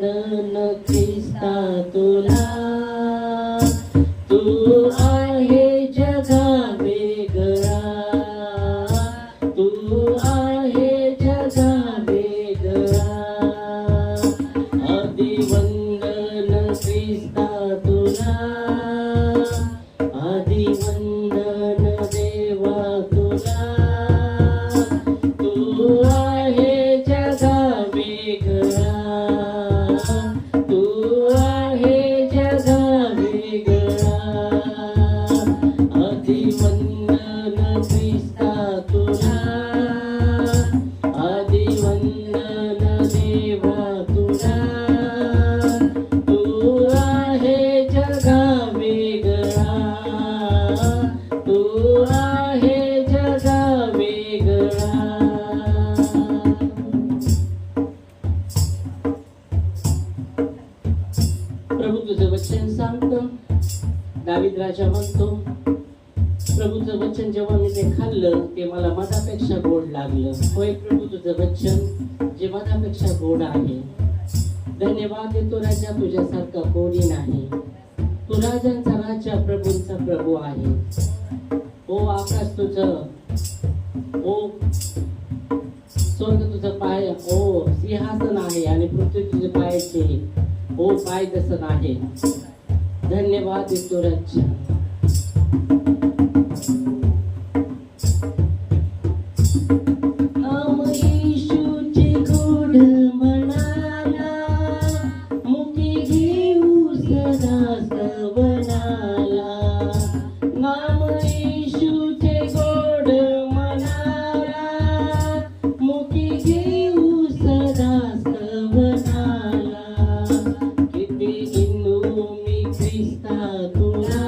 वंदन ख्रिस्ता तुला, तू आहे जगा वेगळा, तू आहे जगा वेगळा. आदि वंदन ख्रिस्ता तुला, आदि वंदन देवा तुला, तू आहे जगा वेगळा, तू आहे जगा वेगळा. आदि वंदन ख्रिस्ता तुला, आदि वंदन देवा तुला, तू आहे जगा वेगळा, तू आहे जगा वेगळा. प्रभू तुझं वचन सांगतं, दावीद राजा म्हणतो, प्रभूचं वचन जेव्हा मी ते खाल्लं ते मला मधापेक्षा गोड लागलं. होय प्रभू, तुझं वचन जे मधापेक्षा गोड आहे. धन्यवाद देतो राजा, तुझ्यासारखा कोणी नाही. तू राजांचा राजा, प्रभूंचा प्रभू आहे. ओ आकाश तुझं, ओ स्वर्ग तुझं पाय, ओ सिंहासन आहे आणि पृथ्वी तुझे पायाचे ओ पाय दसन आहे. धन्यवाद देतो राजा. नाम येशूचे गोड मनाला, मुठी घेऊ सदा सवनाला. नाम येशूचे गोड मनाला, मुठी घेऊ सदा सवनाला. किती गिनू मी ख्रिस्ता तुला,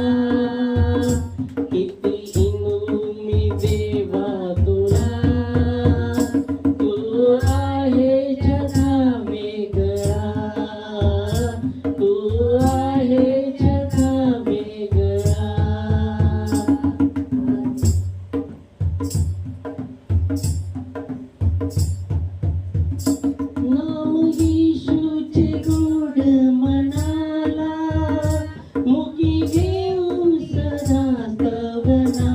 किती गिनू मी देवा तुला, तू आहे जगा वेगळा, तू आहे जगा वेगळा. नाम येशूचे गोड मनाला, मुठी घेऊ सदा सवनाला.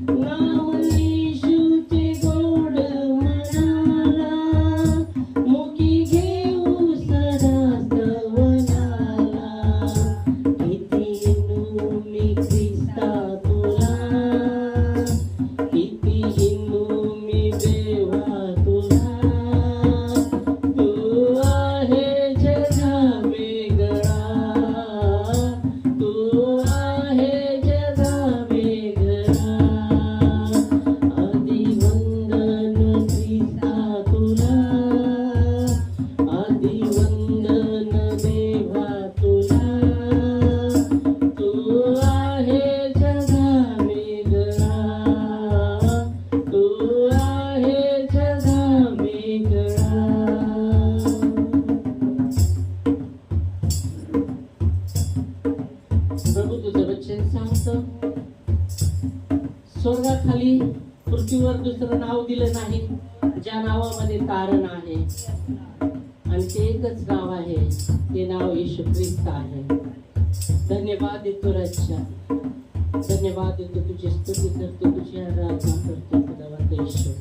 नाम येशूचे गोड मनाला, मुठी घेऊ सदा सवनाला. किती गिनू मी ख्रिस्ता तुला, किती गिनू मी देवा तुला, तू आहे जगा वेगळा, तू आहे जगा वेगळा. आदि वंदन ख्रिस्ता तुला, आदि वंदन देवा तुला, तू आहे जगा वेगळा, तू आहे जगा वेगळा. प्रभू तुझं वचन सांगतं, स्वर्गाखाली पृथ्वीवर दुसरं नाव दिलं नाही ज्या नावामध्ये तारण आहे, आणि ते एकच नाव आहे, ते नाव येशू ख्रिस्त आहे. धन्यवाद देतो राजा, धन्यवाद देतो, तुझी स्तुती करतो, तुझी आराधना करतो खुदावंत येशू.